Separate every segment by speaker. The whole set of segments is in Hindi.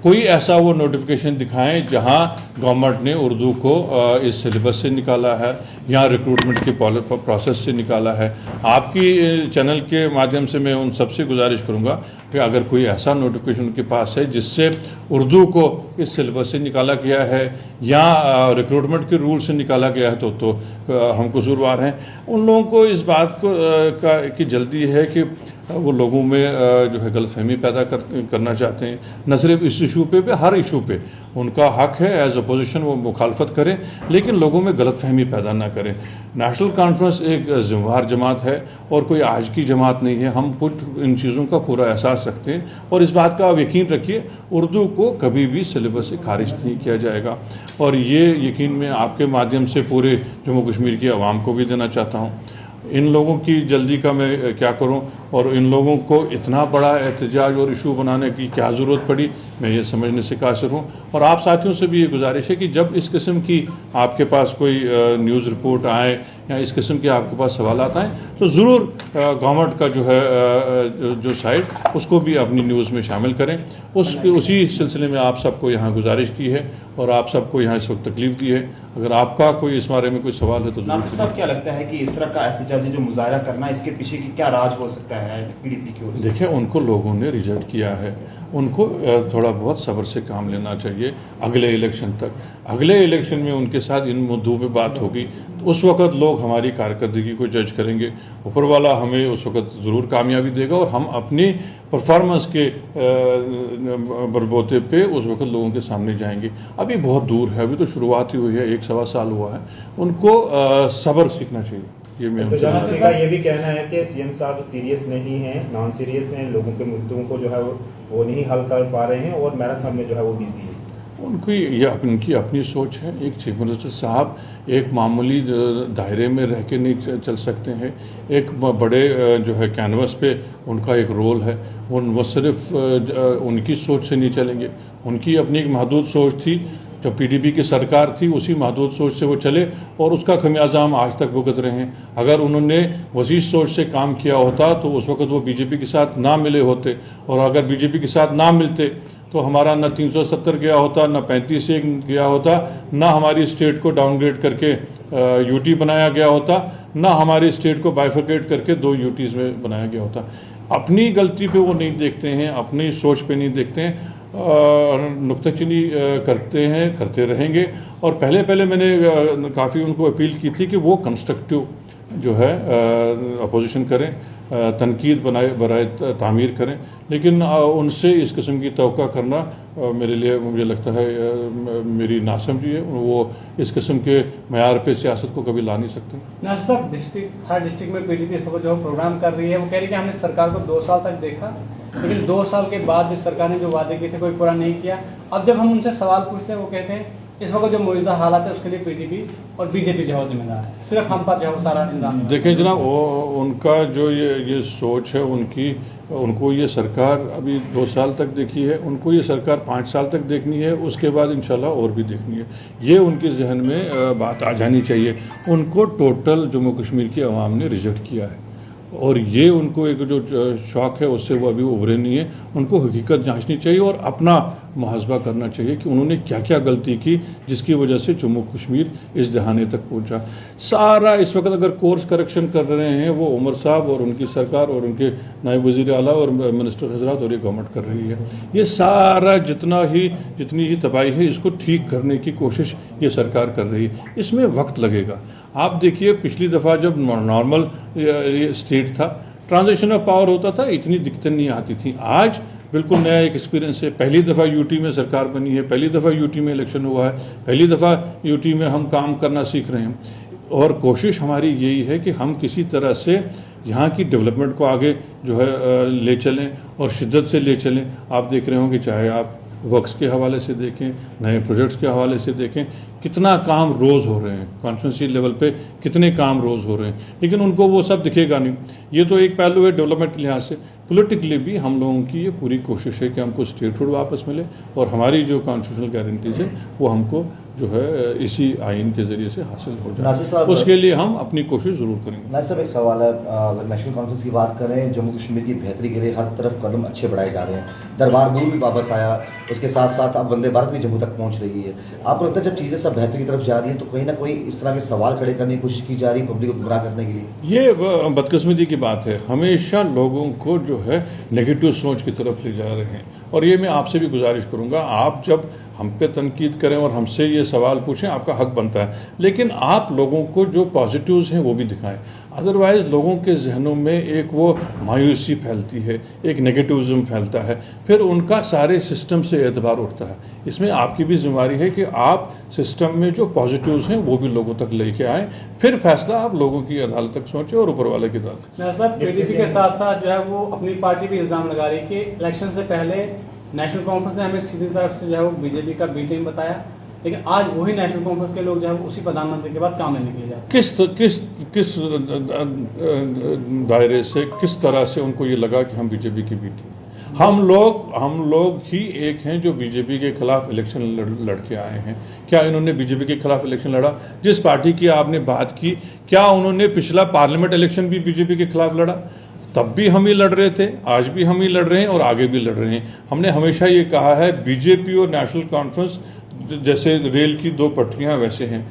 Speaker 1: कोई ऐसा वो नोटिफिकेशन दिखाएं जहां गवर्नमेंट ने उर्दू को इस सिलेबस से निकाला है या रिक्रूटमेंट के प्रोसेस से निकाला है। आपकी चैनल के माध्यम से मैं उन सबसे गुजारिश करूंगा कि अगर कोई ऐसा नोटिफिकेशन उनके पास है जिससे उर्दू को इस सिलेबस से निकाला गया है या रिक्रूटमेंट के रूल से निकाला गया है तो हम कसूरवार हैं। उन लोगों को इस बात को की जल्दी है कि वो लोगों में जो है गलतफहमी पैदा करना चाहते हैं। न सिर्फ इस इशू पे हर इशू पे उनका हक है एज अपोजिशन वो मुखालफत करें, लेकिन लोगों में गलतफहमी पैदा ना करें। नेशनल कॉन्फ्रेंस एक ज़िम्मेदार जमात है और कोई आज की जमात नहीं है। हम इन चीज़ों का पूरा एहसास रखते हैं और इस बात का आप यकीन रखिए, उर्दू को कभी भी सिलेबस से खारिज नहीं किया जाएगा। और ये यकीन मैं आपके माध्यम से पूरे जम्मू कश्मीर की आवाम को भी देना चाहता हूँ। इन लोगों की जल्दी का मैं क्या करूं और इन लोगों को इतना बड़ा एहतजाज और इशू बनाने की क्या ज़रूरत पड़ी, मैं ये समझने से कासिर हूं। और आप साथियों से भी ये गुजारिश है कि जब इस किस्म की आपके पास कोई न्यूज़ रिपोर्ट आए या इस किस्म के आपके पास सवालात आएँ तो ज़रूर गवर्नमेंट का जो है जो साइट उसको भी अपनी न्यूज़ में शामिल करें। उसी सिलसिले में आप सबको यहाँ गुजारिश की है और आप सबको यहाँ इस वक्त तकलीफ़ दी है। अगर आपका कोई इस बारे में कोई सवाल है तो
Speaker 2: नासिर साहब, क्या लगता है कि इस तरह का एहतजाजी जो मुजाहरा करना, इसके पीछे की क्या राज हो सकता है पीडीपी की ओर से?
Speaker 1: देखिए, उनको लोगों ने रिजेक्ट किया है, उनको थोड़ा बहुत सब्र से काम लेना चाहिए अगले इलेक्शन तक। अगले इलेक्शन में उनके साथ इन मुद्दों पे बात होगी तो उस वक्त लोग हमारी कारकर्दगी को जज करेंगे। ऊपर वाला हमें उस वक्त ज़रूर कामयाबी देगा और हम अपनी परफॉर्मेंस के बलबूते पे उस वक्त लोगों के सामने जाएंगे। अभी बहुत दूर है, अभी तो शुरुआत ही हुई है, 1-1.25 साल हुआ है। उनको सब्र सीखना चाहिए। ये मैं
Speaker 3: तो जनाब का ये भी कहना है कि सीएम साहब सीरियस नहीं हैं, नॉन सीरियस हैं, लोगों के मुद्दों को जो है वो नहीं हल कर पा रहे हैं और मैराथन में जो है वो बिजी है।
Speaker 1: उनकी अपनी सोच है। एक चीफ मिनिस्टर साहब एक मामूली दायरे में रह के नहीं चल सकते हैं। एक बड़े जो है कैनवस पे उनका एक रोल है। वो सिर्फ उनकी सोच से नहीं चलेंगे। उनकी अपनी एक महदूद सोच थी, जब पीडीपी की सरकार थी उसी महदूद सोच से वो चले और उसका खमियाजा हम आज तक भुगत रहे हैं। अगर उन्होंने वसी सोच से काम किया होता तो उस वक्त वो बीजेपी के साथ ना मिले होते, और अगर बीजेपी के साथ ना मिलते तो हमारा न 370 गया होता, न 35 गया होता, न हमारी स्टेट को डाउनग्रेड करके यूटी बनाया गया होता, न हमारी स्टेट को बाइफरकेट करके 2 यूटीज़ में बनाया गया होता। अपनी गलती पे वो नहीं देखते हैं, अपनी सोच पे नहीं देखते हैं, नुक्ताचीनी करते रहेंगे। और पहले मैंने काफ़ी उनको अपील की थी कि वो कंस्ट्रक्टिव जो है अपोजिशन करें, तनकीद बराए तामीर करें, लेकिन उनसे इस किस्म की तवक्का करना मेरे लिए, मुझे लगता है मेरी नासमझी है। वो इस किस्म के मयार पे सियासत को कभी ला नहीं सकते।
Speaker 4: नासिर साहब, हर डिस्ट्रिक्ट में पीडीपी इस वक्त जो प्रोग्राम कर रही है, वो कह रही है कि हमने सरकार को 2 साल तक देखा, लेकिन 2 साल के बाद जिस सरकार ने जो वादे किए थे कोई पूरा नहीं किया। अब जब हम उनसे सवाल पूछते हैं वो कहते हैं इस वक्त जो मौजूदा हालात है उसके लिए पीडीपी और बीजेपी जो है जिम्मेदार है, सिर्फ हम पर जो है सारा इंतजाम।
Speaker 1: देखें जनाब, उनका जो ये सोच है उनको ये सरकार अभी 2 साल तक देखी है, उनको ये सरकार 5 साल तक देखनी है, उसके बाद इंशाल्लाह और भी देखनी है। ये उनके जहन में बात आ जानी चाहिए। उनको टोटल जम्मू कश्मीर की आवाम ने रिजेक्ट किया है और ये उनको एक जो शौक़ है उससे वो अभी उभरे नहीं है। उनको हकीकत जांचनी चाहिए और अपना मुहासबा करना चाहिए कि उन्होंने क्या क्या गलती की जिसकी वजह से जम्मू कश्मीर इस दहाने तक पहुंचा। सारा इस वक्त अगर कोर्स करेक्शन कर रहे हैं वो उमर साहब और उनकी सरकार और उनके नायब वज़ीर आला और मिनिस्टर हजरात और ये गवर्नमेंट कर रही है। ये सारा जितनी ही तबाही है इसको ठीक करने की कोशिश ये सरकार कर रही है। इसमें वक्त लगेगा। आप देखिए, पिछली दफ़ा जब नॉर्मल स्टेट था, ट्रांजिशन ऑफ पावर होता था, इतनी दिक्कतें नहीं आती थी। आज बिल्कुल नया एक एक्सपीरियंस है। पहली दफ़ा यूटी में सरकार बनी है, पहली दफ़ा यूटी में इलेक्शन हुआ है, पहली दफ़ा यूटी में हम काम करना सीख रहे हैं। और कोशिश हमारी यही है कि हम किसी तरह से यहाँ की डेवलपमेंट को आगे जो है ले चलें और शिद्दत से ले चलें। आप देख रहे होंगे, चाहे आप वर्क्स के हवाले से देखें, नए प्रोजेक्ट्स के हवाले से देखें, कितना काम रोज़ हो रहे हैं, कॉन्स्टिट्यूंसी लेवल पे कितने काम रोज़ हो रहे हैं, लेकिन उनको वो सब दिखेगा नहीं। ये तो एक पहलू है डेवलपमेंट के लिहाज से। पॉलिटिकली भी हम लोगों की ये पूरी कोशिश है कि हमको स्टेटहुड वापस मिले और हमारी जो कॉन्स्टिट्यूशनल गारंटीज़ हैं वो हमको जो है इसी आइन के ज़रिए से हासिल हो
Speaker 5: नासिर
Speaker 1: जाए।
Speaker 5: साहब,
Speaker 1: उसके लिए हम अपनी कोशिश ज़रूर करेंगे।
Speaker 5: नासिर साहब, एक सवाल है। अगर नेशनल कॉन्फ्रेंस की बात करें, जम्मू कश्मीर की बेहतरी के लिए हर तरफ कदम अच्छे बढ़ाए जा रहे हैं। दरबार मूल भी वापस आया, उसके साथ साथ अब वंदे भारत भी जम्मू तक पहुंच रही है। आपको लगता है जब चीज़ें सब बेहतरी की तरफ जा रही हैं तो कहीं ना कहीं इस तरह के सवाल खड़े करने की कोशिश की जा रही है पब्लिक को गुमराह करने के लिए?
Speaker 1: ये बदकिस्मती की बात है, हमेशा लोगों को जो है नेगेटिव सोच की तरफ ले जा रहे हैं। और ये मैं आपसे भी गुजारिश करूंगा, आप जब हम पे तनकीद करें और हमसे ये सवाल पूछें, आपका हक बनता है, लेकिन आप लोगों को जो पॉजिटिव्स हैं वो भी दिखाएं। अदरवाइज़ लोगों के जहनों में एक वो मायूसी फैलती है, एक नेगेटिविज्म फैलता है, फिर उनका सारे सिस्टम से एतबार उठता है। इसमें आपकी भी जिम्मेदारी है कि आप सिस्टम में जो पॉजिटिव्स हैं वो भी लोगों तक लेके आएँ, फिर फैसला आप लोगों की अदालत तक सोचें और ऊपर वाले की अदालत।
Speaker 4: सर, पीडीपी के साथ साथ जो है वो अपनी पार्टी भी इल्ज़ाम लगा रही है कि इलेक्शन से पहले नेशनल कॉन्फ्रेंस ने हमें सीधी तरफ से जो है वो बीजेपी का बी टीम बताया, लेकिन आज वही नेशनल कॉन्फ्रेंस के लोग जो है उसी प्रधानमंत्री के पास काम लेने के लिए जाते हैं।
Speaker 1: किस दायरे से, किस तरह से उनको ये लगा कि हम बीजेपी की बी टीम? हम लोग ही एक हैं जो बीजेपी के खिलाफ इलेक्शन लड़ के आए हैं। क्या इन्होंने बीजेपी के खिलाफ इलेक्शन लड़ा? जिस पार्टी की आपने बात की, क्या उन्होंने पिछला पार्लियामेंट इलेक्शन भी बीजेपी के खिलाफ लड़ा? तब भी हम ही लड़ रहे थे, आज भी हम ही लड़ रहे हैं और आगे भी लड़ रहे हैं। हमने हमेशा ये कहा है, बीजेपी और नेशनल कॉन्फ्रेंस जैसे रेल की दो पटरियां वैसे हैं,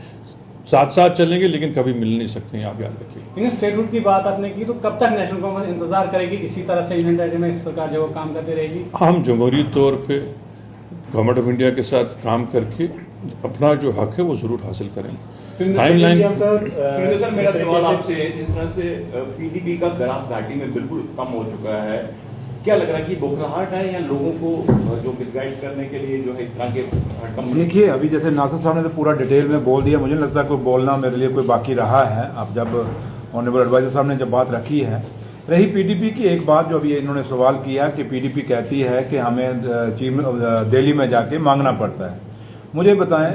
Speaker 1: साथ साथ चलेंगे लेकिन कभी मिल नहीं सकते हैं, आप याद रखिए।
Speaker 4: लेकिन स्टेट रूट की बात आपने की, तो कब तक नेशनल कॉन्फ्रेंस इंतजार करेगी? इसी तरह से यूनियन टेरिटरी में सरकार जो काम करती रहेगी?
Speaker 1: हम जमहूरी तौर पे गवर्नमेंट ऑफ इंडिया के साथ काम करके अपना जो हक है वो ज़रूर हासिल करेंगे। टाइमलाइन
Speaker 2: सर, मेरा सवाल आपसे है, जिस तरह से पीडीपी का ग्राफ घाटी में बिल्कुल कम हो चुका है, क्या लग रहा है कि बोखलाहट है या लोगों को जो मिसगाइड करने के लिए जो है इस तरह के?
Speaker 6: देखिए, अभी जैसे नासिर साहब ने तो पूरा डिटेल में बोल दिया, मुझे नहीं लगता कोई बोलना मेरे लिए कोई बाकी रहा है। अब जब ऑनरेबल एडवाइजर साहब ने जब बात रखी है, रही पीडीपी की एक बात जो अभी इन्होंने सवाल किया कि पीडीपी कहती है कि हमें दिल्ली में जाके मांगना पड़ता है। मुझे बताएं,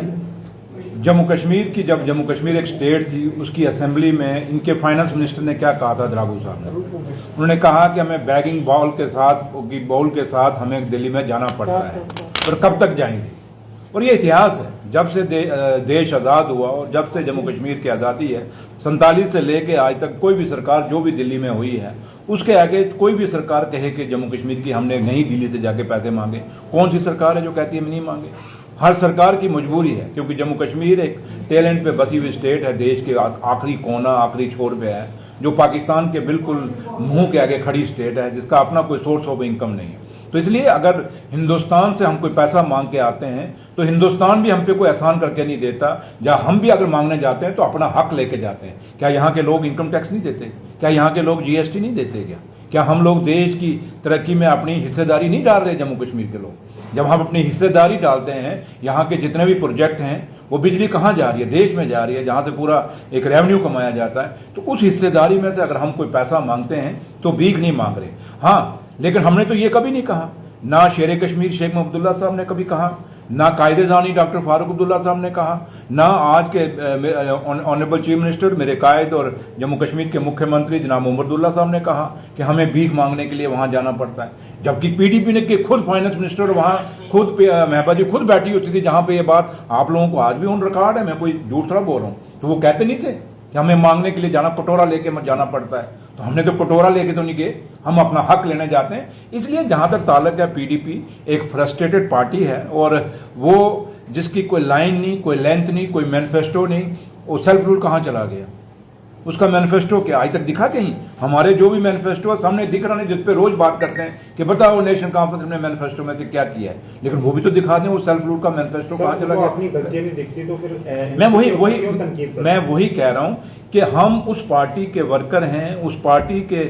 Speaker 6: जम्मू कश्मीर की, जब जम्मू कश्मीर एक स्टेट थी, उसकी असेंबली में इनके फाइनेंस मिनिस्टर ने क्या कहा था? द्राबू साहब ने, उन्होंने कहा कि हमें बैगिंग बॉल के साथ हमें दिल्ली में जाना पड़ता है, और कब तक जाएंगे? और ये इतिहास है, जब से देश आज़ाद हुआ और जब से जम्मू कश्मीर की आज़ादी है, 47 से लेके आज तक कोई भी सरकार जो भी दिल्ली में हुई है, उसके आगे कोई भी सरकार कहे कि जम्मू कश्मीर की हमने नहीं दिल्ली से जाके पैसे मांगे। कौन सी सरकार है जो कहती है हम नहीं मांगे? हर सरकार की मजबूरी है, क्योंकि जम्मू कश्मीर एक टैलेंट पे बसी हुई स्टेट है, देश के आखिरी कोना, आखिरी छोर पे है, जो पाकिस्तान के बिल्कुल मुंह के आगे खड़ी स्टेट है, जिसका अपना कोई सोर्स ऑफ इनकम नहीं है। तो इसलिए अगर हिंदुस्तान से हम कोई पैसा मांग के आते हैं तो हिंदुस्तान भी हम पे कोई एहसान करके नहीं देता, या हम भी अगर मांगने जाते हैं तो अपना हक लेके जाते हैं। क्या यहाँ के लोग इनकम टैक्स नहीं देते? क्या यहाँ के लोग जीएसटी नहीं देते? क्या हम लोग देश की तरक्की में अपनी हिस्सेदारी नहीं डाल रहे? जम्मू कश्मीर के लोग जब हम अपनी हिस्सेदारी डालते हैं, यहाँ के जितने भी प्रोजेक्ट हैं, वो बिजली कहाँ जा रही है? देश में जा रही है, जहाँ से पूरा एक रेवेन्यू कमाया जाता है। तो उस हिस्सेदारी में से अगर हम कोई पैसा मांगते हैं तो भीख नहीं मांग रहे। हाँ, लेकिन हमने तो ये कभी नहीं कहा, ना शेर कश्मीर शेख अब्दुल्ला साहब ने कभी कहा, ना कायदे-दानी डॉक्टर फारूक अब्दुल्ला साहब ने कहा, ना आज के ऑनरेबल चीफ मिनिस्टर मेरे कायद और जम्मू कश्मीर के मुख्यमंत्री जनाब उमरदुल्ला साहब ने कहा कि हमें भीख मांगने के लिए वहाँ जाना पड़ता है। जबकि पीडीपी ने कि खुद फाइनेंस मिनिस्टर वहाँ खुद महबा जी खुद बैठी होती थी, जहाँ पे ये बात आप लोगों को आज भी ऑन रिकॉर्ड है, मैं कोई झूठ थोड़ा बोल रहा हूँ। तो वो कहते नहीं थे कि हमें मांगने के लिए जाना, कटोरा लेके जाना पड़ता है। तो हमने तो कटोरा लेके तो नहीं गए, हम अपना हक लेने जाते हैं। इसलिए जहां तक ताल्लुक है, पीडीपी एक फ्रस्ट्रेटेड पार्टी है, और वो जिसकी कोई लाइन नहीं, कोई लेंथ नहीं, कोई मैनिफेस्टो नहीं। वो सेल्फ रूल कहाँ चला गया? उसका मैनिफेस्टो क्या आज तक दिखा? कहीं हमारे जो भी मैनिफेस्टो है सामने दिख रहा है, जिस पे रोज बात करते हैं कि बताओ नेशनल कॉन्फ्रेंस ने मैनिफेस्टो में से क्या किया है, लेकिन वो भी तो दिखा दें। वो सेल्फ रूल का मैनिफेस्टो कहाँ चला गया?
Speaker 3: अपनी गलतियां नहीं दिखती तो फिर
Speaker 6: मैं वही कह रहा हूँ कि हम उस पार्टी के वर्कर हैं, उस पार्टी के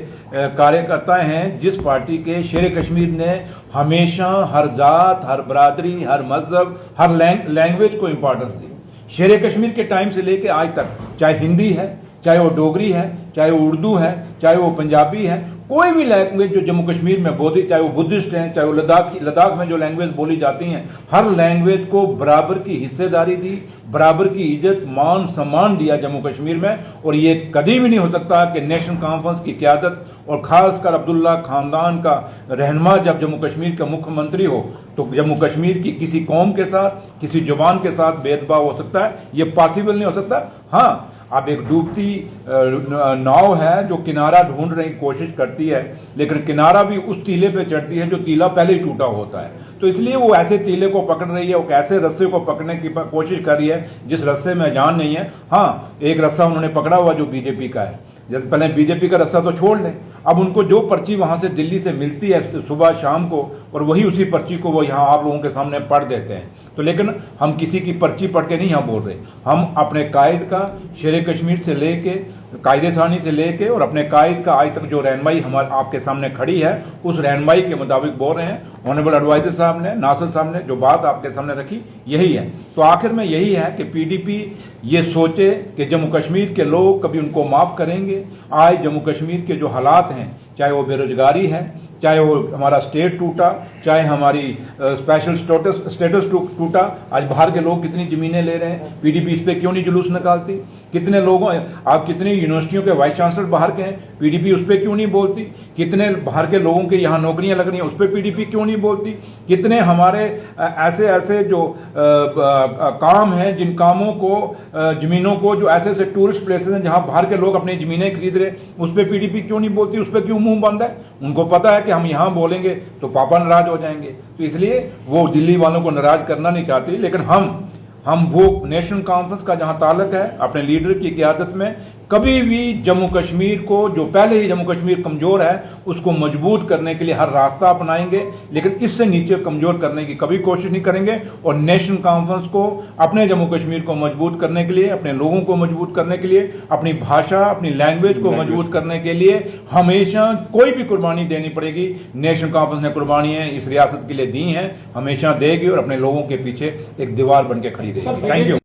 Speaker 6: कार्यकर्ता हैं जिस पार्टी के शेर कश्मीर ने हमेशा हर जात, हर बरादरी, हर मजहब, हर लैंग्वेज को इम्पोर्टेंस दी। शेर कश्मीर के टाइम से लेके आज तक, चाहे हिंदी है, चाहे वो डोगरी है, चाहे वो उर्दू है, चाहे वो पंजाबी है, कोई भी लैंग्वेज जो जम्मू कश्मीर में बोली, चाहे वो बुद्धिस्ट हैं, चाहे वो लद्दाख में जो लैंग्वेज बोली जाती हैं, हर लैंग्वेज को बराबर की हिस्सेदारी दी, बराबर की इज्जत मान सम्मान दिया जम्मू कश्मीर में। और ये कभी भी नहीं हो सकता कि नेशनल कॉन्फ्रेंस की क़यादत और ख़ासकर अब्दुल्ला खानदान का रहनुमा जब जम्मू कश्मीर का मुख्यमंत्री हो तो जम्मू कश्मीर की किसी कौम के साथ, किसी जुबान के साथ भेदभाव हो सकता है, ये पॉसिबल नहीं हो सकता। हाँ, अब एक डूबती नाव है जो किनारा ढूंढने की कोशिश करती है, लेकिन किनारा भी उस टीले पे चढ़ती है जो टीला पहले ही टूटा होता है। तो इसलिए वो ऐसे टीले को पकड़ रही है, वो ऐसे रस्से को पकड़ने की कोशिश कर रही है जिस रस्से में जान नहीं है। हाँ, एक रस्सा उन्होंने पकड़ा हुआ जो बीजेपी का है, जब पहले बीजेपी का रस्सा तो छोड़ लें, अब उनको जो पर्ची वहां से दिल्ली से मिलती है सुबह शाम को, और वही उसी पर्ची को वो यहाँ आप लोगों के सामने पढ़ देते हैं। तो लेकिन हम किसी की पर्ची पढ़ के नहीं यहाँ बोल रहे, हम अपने कायद का शेर कश्मीर से लेके, कायदे सानी से लेके और अपने कायद का आज तक जो रहनुमाई हमारे आपके सामने खड़ी है, उस रहनुमाई के मुताबिक बोल रहे हैं। ऑनरेबल एडवाइजर साहब ने, नासिर साहब ने जो बात आपके सामने रखी यही है। तो आखिर में यही है कि पीडीपी ये सोचे कि जम्मू कश्मीर के लोग कभी उनको माफ़ करेंगे। आज जम्मू कश्मीर के जो हालात हैं, चाहे वो बेरोजगारी है, चाहे वो हमारा स्टेट टूटा, चाहे हमारी स्पेशल स्टेटस टूटा, आज बाहर के लोग कितनी ज़मीनें ले रहे हैं, पीडीपी इस पर क्यों नहीं जुलूस निकालती? कितने लोगों, आप कितनी यूनिवर्सिटियों के वाइस चांसलर बाहर के हैं, पीडीपी उस पर क्यों नहीं बोलती? कितने बाहर के लोगों के यहाँ नौकरियां लग रही हैं, उस पर पीडीपी क्यों नहीं बोलती? कितने हमारे ऐसे ऐसे जो काम हैं, जिन कामों को, ज़मीनों को, जो ऐसे ऐसे टूरिस्ट प्लेसेस हैं जहाँ बाहर के लोग अपनी ज़मीनें खरीद रहे, उस पर पीडीपी क्यों नहीं बोलती? उस पर क्यों मुंह बंद है? उनको पता है कि हम यहाँ बोलेंगे तो पापा नाराज हो जाएंगे, तो इसलिए वो दिल्ली वालों को नाराज करना नहीं चाहती। लेकिन हम वो नेशनल कॉन्फ्रेंस का जहां ताल्लुक है, अपने लीडर की क़यादत में कभी भी जम्मू कश्मीर को, जो पहले ही जम्मू कश्मीर कमज़ोर है, उसको मजबूत करने के लिए हर रास्ता अपनाएंगे, लेकिन इससे नीचे कमज़ोर करने की कभी कोशिश नहीं करेंगे। और नेशनल कॉन्फ्रेंस को, अपने जम्मू कश्मीर को मजबूत करने के लिए, अपने लोगों को मजबूत करने के लिए, अपनी भाषा, अपनी लैंग्वेज को मजबूत करने के लिए हमेशा कोई भी कुर्बानी देनी पड़ेगी। नेशनल कॉन्फ्रेंस ने कुर्बानियाँ इस रियासत के लिए दी हैं, हमेशा देगी और अपने लोगों के पीछे एक दीवार बन के खड़ी रहेगी। Thank you.